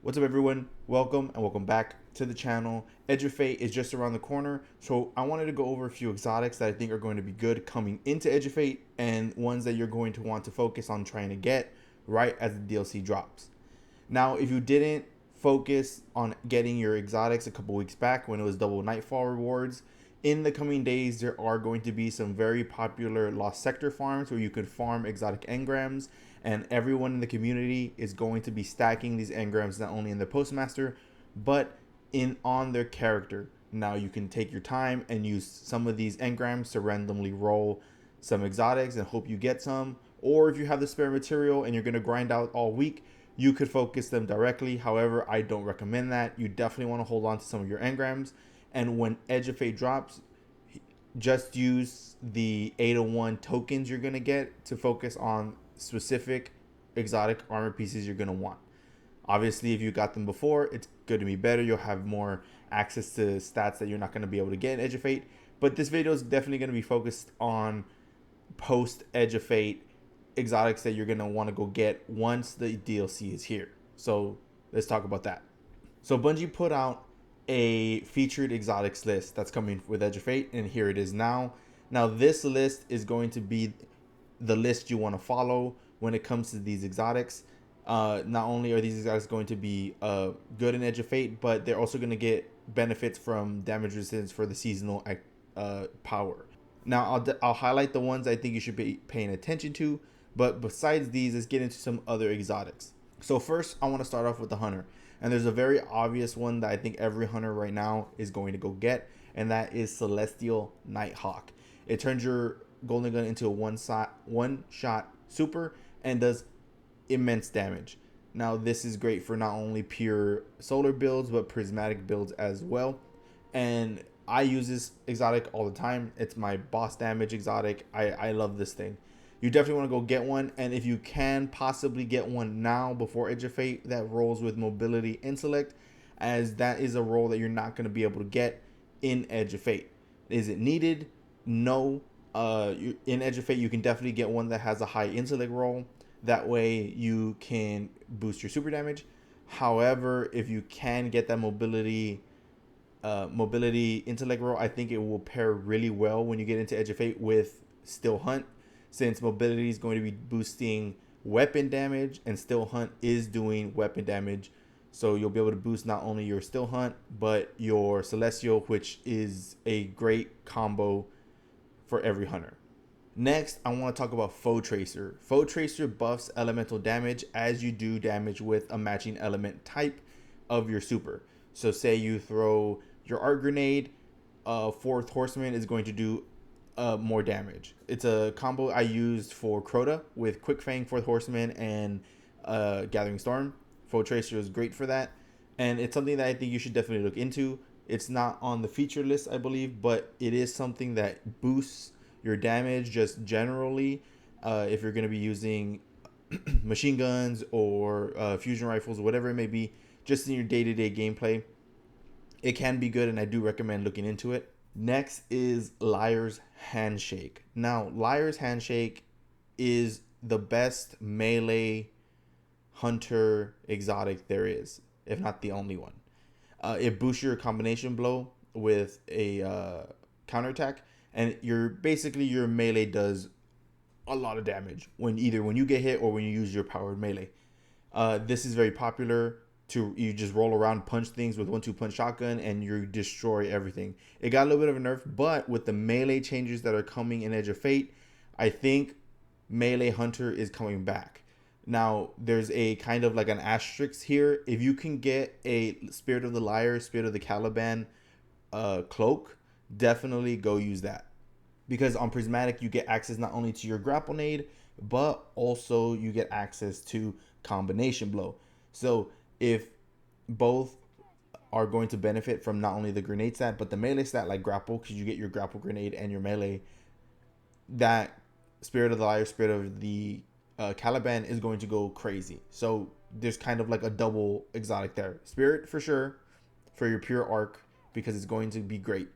What's up, everyone? Welcome and welcome back to the channel. Edge of Fate is just around the corner, so I wanted to go over a few exotics that I think are going to be good coming into Edge of Fate and ones that you're going to want to focus on trying to get right as the DLC drops. Now, if you didn't focus on getting your exotics a couple weeks back when it was double Nightfall rewards, in the coming days there are going to be some very popular Lost Sector farms where you could farm exotic engrams, and everyone in the community is going to be stacking these engrams not only in their postmaster but in on their character. Now you can take your time and use some of these engrams to randomly roll some exotics and hope you get some, or if you have the spare material and you're going to grind out all week, you could focus them directly. However, I don't recommend that. You definitely want to hold on to some of your engrams, and when Edge of Fate drops, just use the 801 tokens you're going to get to focus on specific exotic armor pieces you're going to want. Obviously, if you got them before, it's going to be better. You'll have more access to stats that you're not going to be able to get in Edge of Fate. But this video is definitely going to be focused on post Edge of Fate exotics that you're going to want to go get once the DLC is here. So let's talk about that. So Bungie put out a featured exotics list that's coming with Edge of Fate, and here it is now. Now this list is going to be the list you want to follow when it comes to these exotics. Not only are these exotics going to be good in Edge of Fate, but they're also going to get benefits from damage resistance for the seasonal power. Now I'll highlight the ones I think you should be paying attention to, but besides these, let's get into some other exotics. So first, I want to start off with the Hunter. And there's a very obvious one that I think every Hunter right now is going to go get, and that is Celestial Nighthawk. It turns your Golden Gun into a one-shot super and does immense damage. Now, this is great for not only pure solar builds, but prismatic builds as well. And I use this exotic all the time. It's my boss damage exotic. I love this thing. You definitely want to go get one, and if you can possibly get one now before Edge of Fate that rolls with mobility intellect, as that is a role that you're not going to be able to get in Edge of Fate. Is it needed? No. In Edge of Fate, you can definitely get one that has a high intellect roll. That way you can boost your super damage. However, if you can get that mobility intellect roll, I think it will pair really well when you get into Edge of Fate with Still Hunt, since mobility is going to be boosting weapon damage and Still Hunt is doing weapon damage. So you'll be able to boost not only your Still Hunt, but your Celestial, which is a great combo for every Hunter. Next, I want to talk about Foe Tracer. Foe Tracer buffs elemental damage as you do damage with a matching element type of your super. So say you throw your Art Grenade, Fourth Horseman is going to do more damage. It's a combo I used for Crota with Quick Fang, Fourth Horseman, and Gathering Storm. Foe Tracer is great for that, and it's something that I think you should definitely look into. It's not on the feature list, I believe, but it is something that boosts your damage just generally. If you're going to be using machine guns or fusion rifles, whatever it may be, just in your day-to-day gameplay, it can be good, and I do recommend looking into it. Next is Liar's Handshake. Now, Liar's Handshake is the best melee hunter exotic there is, if not the only one. It boosts your combination blow with a counterattack, and your melee does a lot of damage when you get hit or when you use your powered melee. This is very popular. You just roll around, punch things with 1-2 punch shotgun, and you destroy everything. It got a little bit of a nerf, but with the melee changes that are coming in Edge of Fate, I think melee hunter is coming back. Now, there's a kind of like an asterisk here. If you can get a Spirit of the Liar, Spirit of the Caliban cloak, definitely go use that. Because on Prismatic, you get access not only to your grapple nade, but also you get access to combination blow. So if both are going to benefit from not only the grenade stat, but the melee stat like grapple, because you get your grapple grenade and your melee, that Spirit of the Liar, Spirit of the Caliban is going to go crazy. So there's kind of like a double exotic there. Spirit for sure for your pure arc, because it's going to be great.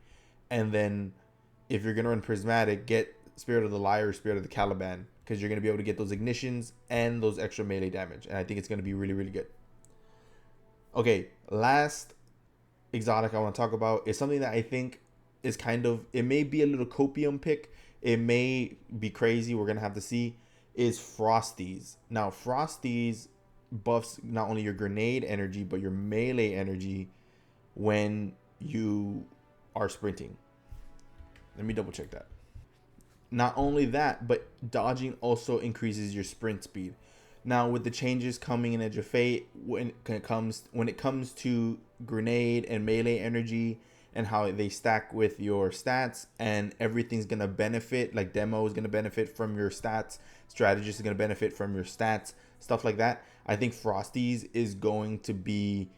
And then if you're going to run Prismatic, get Spirit of the Liar, Spirit of the Caliban, because you're going to be able to get those ignitions and those extra melee damage. And I think it's going to be really, really good. Okay, last exotic I want to talk about is something that I think is kind of, it may be a little copium pick. It may be crazy. We're gonna have to see. Is Frosties. Now Frosties buffs not only your grenade energy but your melee energy when you are sprinting. Let me double check that. Not only that, but dodging also increases your sprint speed. Now, with the changes coming in Edge of Fate, when it comes to grenade and melee energy and how they stack with your stats, and everything's gonna benefit. Like demo is gonna benefit from your stats, strategist is gonna benefit from your stats, stuff like that. I think Frosties is going to be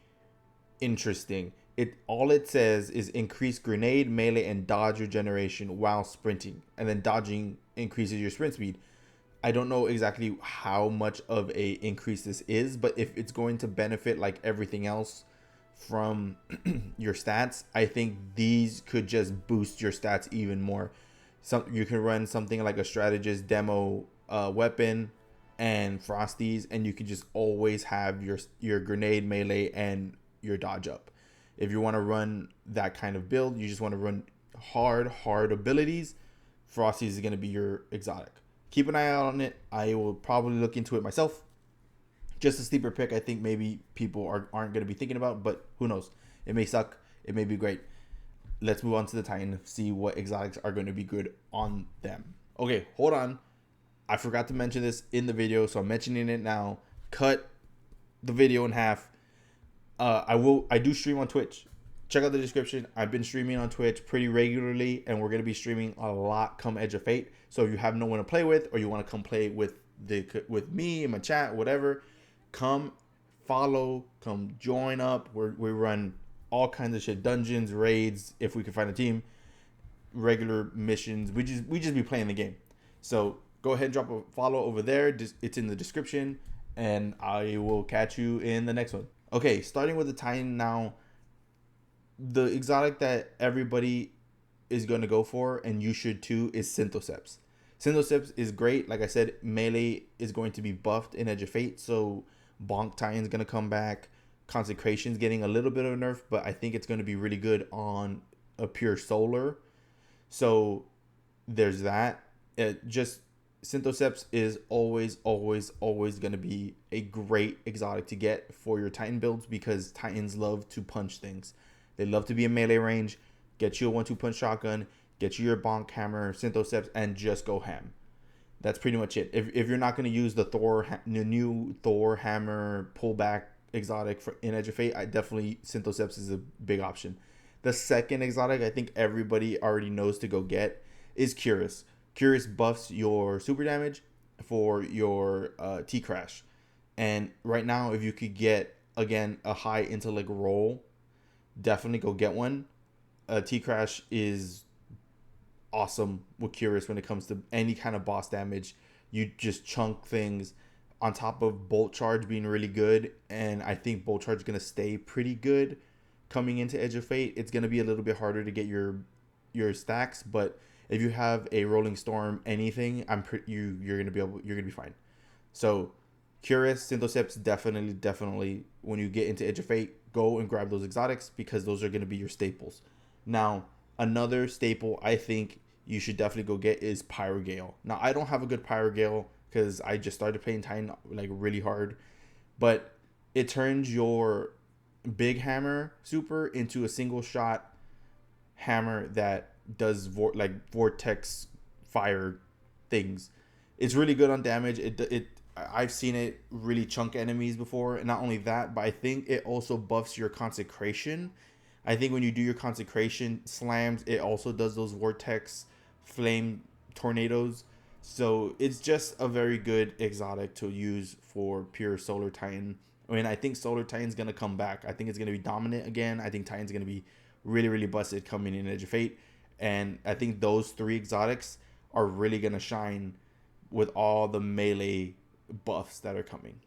interesting. It all it says is increase grenade, melee, and dodge regeneration while sprinting, and then dodging increases your sprint speed. I don't know exactly how much of a increase this is, but if it's going to benefit like everything else from your stats, I think these could just boost your stats even more. Some you can run something like a strategist demo weapon and Frosties, and you can just always have your grenade, melee, and your dodge up. If you want to run that kind of build, you just want to run hard abilities, Frosties is going to be your exotic. Keep an eye out on it. I will probably look into it myself. Just a sleeper pick, I think maybe people aren't going to be thinking about, but who knows? It may suck. It may be great. Let's move on to the Titan, see what exotics are going to be good on them. Okay, hold on. I forgot to mention this in the video, so I'm mentioning it now. Cut the video in half. I do stream on Twitch. Check out the description. I've been streaming on Twitch pretty regularly, and we're gonna be streaming a lot come Edge of Fate. So if you have no one to play with, or you want to come play with me in my chat, whatever, come follow, come join up. We run all kinds of shit, dungeons, raids, if we can find a team, regular missions. We just be playing the game. So go ahead and drop a follow over there. It's in the description, and I will catch you in the next one. Okay, starting with the Titan now. The exotic that everybody is going to go for, and you should too, is Synthoceps. Synthoceps is great. Like I said, melee is going to be buffed in Edge of Fate, so Bonk Titan's going to come back. Consecration's getting a little bit of a nerf, but I think it's going to be really good on a pure solar. So there's that. Just Synthoceps is always going to be a great exotic to get for your Titan builds, because Titans love to punch things. They love to be in melee range, get you a 1-2 punch shotgun, get you your bonk hammer, Synthoceps, and just go ham. That's pretty much it. If you're not going to use the new Thor hammer pullback exotic in Edge of Fate, I definitely Synthoceps is a big option. The second exotic I think everybody already knows to go get is Curious. Curious buffs your super damage for your T Crash. And right now, if you could get, again, a high intellect roll, definitely go get one. T Crash is awesome with Curious when it comes to any kind of boss damage. You just chunk things, on top of Bolt Charge being really good. And I think Bolt Charge is going to stay pretty good coming into Edge of Fate. It's going to be a little bit harder to get your stacks, but if you have a Rolling Storm anything, you're going to be fine. So Curious, Synthoceps, definitely when you get into Edge of Fate, go and grab those exotics, because those are going to be your staples. Now, another staple I think you should definitely go get is Pyrogale. Now, I don't have a good Pyrogale because I just started playing Titan like really hard, but it turns your big hammer super into a single shot hammer that does vortex fire things. It's really good on damage. I've seen it really chunk enemies before. And not only that, but I think it also buffs your consecration. I think when you do your consecration slams, it also does those vortex flame tornadoes. So it's just a very good exotic to use for pure Solar Titan. I mean, I think Solar Titan's going to come back. I think it's going to be dominant again. I think Titan's going to be really busted coming in Edge of Fate. And I think those three exotics are really going to shine with all the melee buffs that are coming.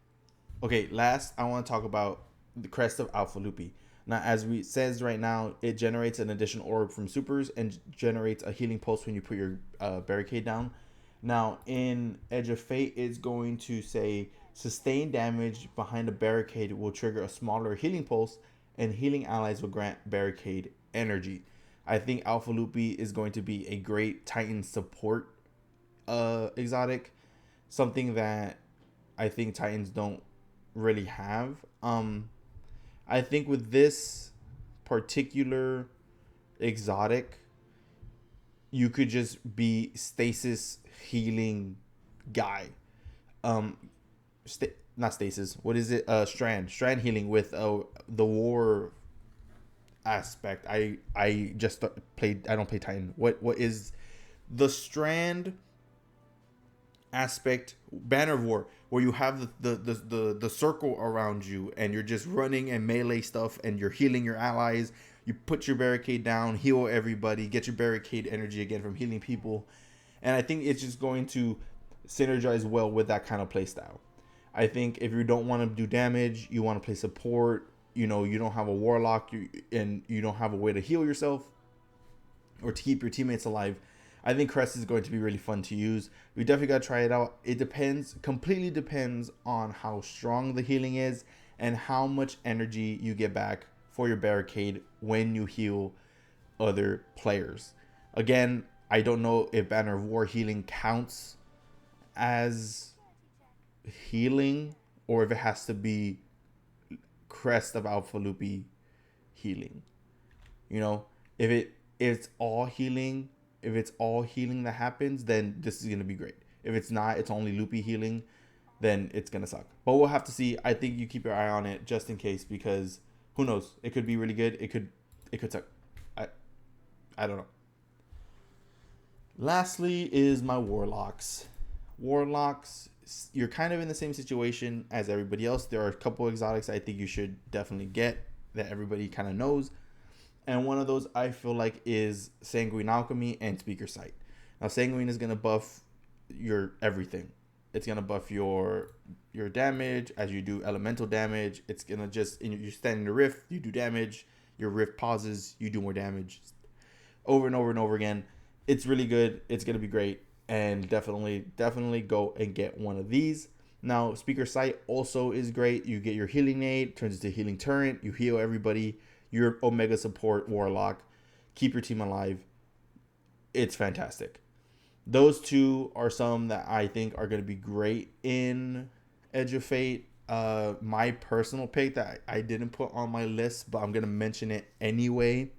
Okay, last I want to talk about the Crest of Alpha Lupi. Now, as we says right now, it generates an additional orb from supers and generates a healing pulse when you put your barricade down. Now, in Edge of Fate, it's going to say Sustained damage behind a barricade will trigger a smaller healing pulse, and healing allies will grant barricade energy. I think Alpha Lupi is going to be a great Titan support exotic, something that I think Titans don't really have. I think with this particular exotic, you could just be stasis healing guy. Um, not stasis. What is it? Strand healing with the war aspect. I just played. I don't play Titan. What is the strand aspect? Banner of War, where you have the circle around you and you're just running and melee stuff and you're healing your allies. You put your barricade down, heal everybody, get your barricade energy again from healing people, and I think it's just going to synergize well with that kind of play style. I think if you don't want to do damage, you want to play support. You know, you don't have a warlock, and you don't have a way to heal yourself or to keep your teammates alive. I think Crest is going to be really fun to use. We definitely got to try it out. It completely depends on how strong the healing is and how much energy you get back for your barricade when you heal other players. Again, I don't know if Banner of War healing counts as healing or if it has to be Crest of Alpha Lupi healing. You know, it's all healing, if it's all healing that happens, then this is gonna be great. If it's not, it's only Lupi healing, then it's gonna suck. But we'll have to see. I think you keep your eye on it just in case, because who knows? It could be really good. It could suck. I don't know. Lastly is my warlocks. Warlocks, you're kind of in the same situation as everybody else. There are a couple exotics I think you should definitely get that everybody kind of knows. And one of those I feel like is Sanguine Alchemy and Speaker Sight. Now Sanguine is gonna buff your everything. It's gonna buff your damage as you do elemental damage. It's gonna just you stand in the rift, you do damage. Your rift pauses, you do more damage, over and over and over again. It's really good. It's gonna be great, and definitely go and get one of these. Now Speaker Sight also is great. You get your healing aid, turns into healing turret. You heal everybody. Your Omega support warlock, keep your team alive. It's fantastic. Those two are some that I think are going to be great in Edge of Fate. My personal pick that I didn't put on my list, but I'm going to mention it anyway,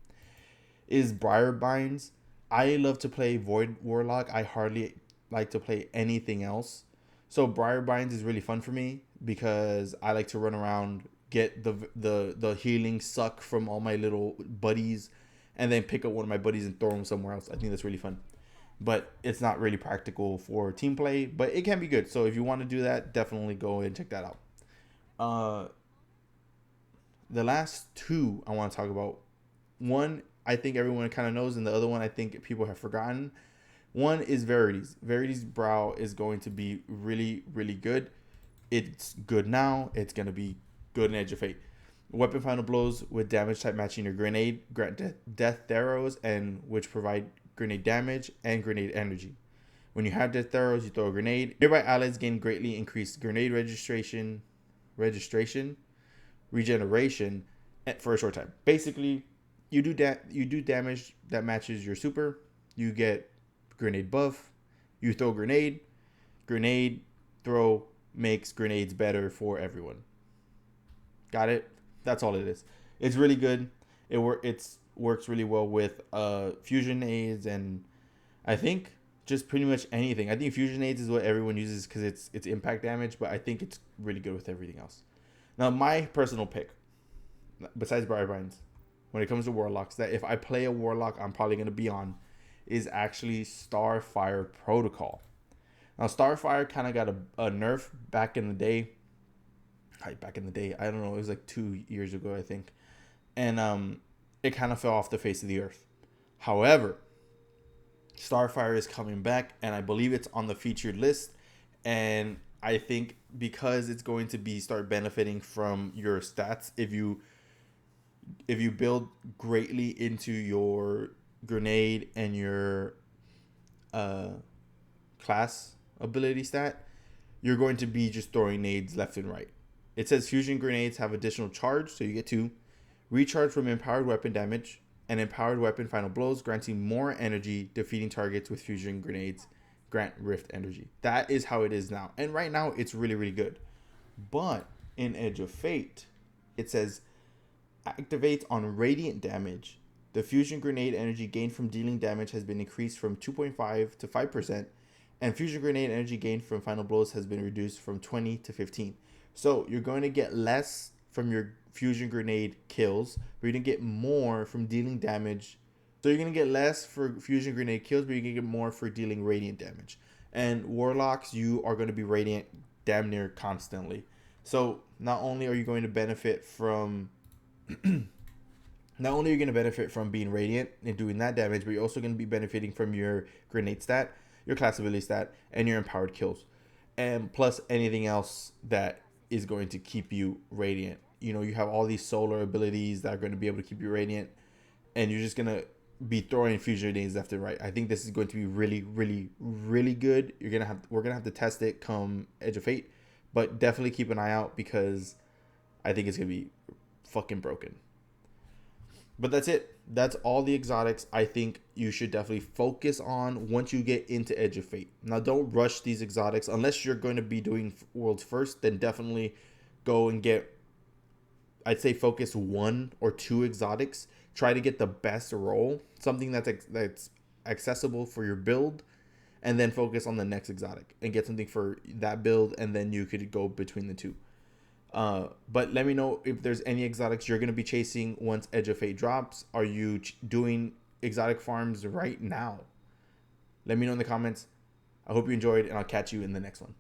is Briarbinds. I love to play Void Warlock. I hardly like to play anything else. So Briarbinds is really fun for me because I like to run around, get the healing suck from all my little buddies, and then pick up one of my buddies and throw them somewhere else. I think that's really fun. But it's not really practical for team play, but it can be good. So if you want to do that, definitely go and check that out. The last two I want to talk about. One, I think everyone kind of knows, and the other one I think people have forgotten. One is Verity's. Verity's Brow is going to be really, really good. It's good now. It's going to be good in Edge of Fate. Weapon final blows with damage type matching your grenade, grant death arrows, and which provide grenade damage and grenade energy. When you have death arrows, you throw a grenade. Nearby allies gain greatly increased grenade registration, regeneration for a short time. Basically, you do damage that matches your super. You get grenade buff. You throw grenade throw makes grenades better for everyone. Got it? That's all it is. It's really good. It works really well with fusion aids, and I think just pretty much anything. I think fusion aids is what everyone uses because it's impact damage, but I think it's really good with everything else. Now my personal pick, besides Briarbinds, when it comes to warlocks, that if I play a warlock I'm probably going to be on, is actually Starfire Protocol. Now Starfire kind of got a nerf back in the day. I don't know, it was like 2 years ago I think, and it kind of fell off the face of the earth. However, Starfire is coming back, and I believe it's on the featured list, and I think because it's going to start benefiting from your stats if you build greatly into your grenade and your class ability stat, you're going to be just throwing nades left and right. It says fusion grenades have additional charge, so you get 2. Recharge from empowered weapon damage and empowered weapon final blows, granting more energy. Defeating targets with fusion grenades grant rift energy. That is how it is now. And right now, it's really, really good. But in Edge of Fate, it says activates on radiant damage. The fusion grenade energy gained from dealing damage has been increased from 2.5 to 5%, and fusion grenade energy gained from final blows has been reduced from 20 to 15. So you're going to get less from your fusion grenade kills, but you're going to get more from dealing damage. So you're going to get less for fusion grenade kills, but you're going to get more for dealing radiant damage. And warlocks, you are going to be radiant damn near constantly. So not only are you going to benefit from not only are you going to benefit from being radiant and doing that damage, but you're also going to be benefiting from your grenade stat, your class ability stat, and your empowered kills, and plus anything else that is going to keep you radiant. You know, you have all these solar abilities that are going to be able to keep you radiant, and you're just going to be throwing fusion grenades left and right. I think this is going to be really, really, really good. We're gonna have to test it come Edge of Fate, but definitely keep an eye out because I think it's gonna be fucking broken. But that's it. That's all the exotics I think you should definitely focus on once you get into Edge of Fate. Now, don't rush these exotics. Unless you're going to be doing Worlds first, then definitely go and get, I'd say, focus 1 or 2 exotics. Try to get the best roll, something that's accessible for your build, and then focus on the next exotic and get something for that build, and then you could go between the two. But let me know if there's any exotics you're going to be chasing once Edge of Fate drops. Are you doing exotic farms right now? Let me know in the comments. I hope you enjoyed, and I'll catch you in the next one.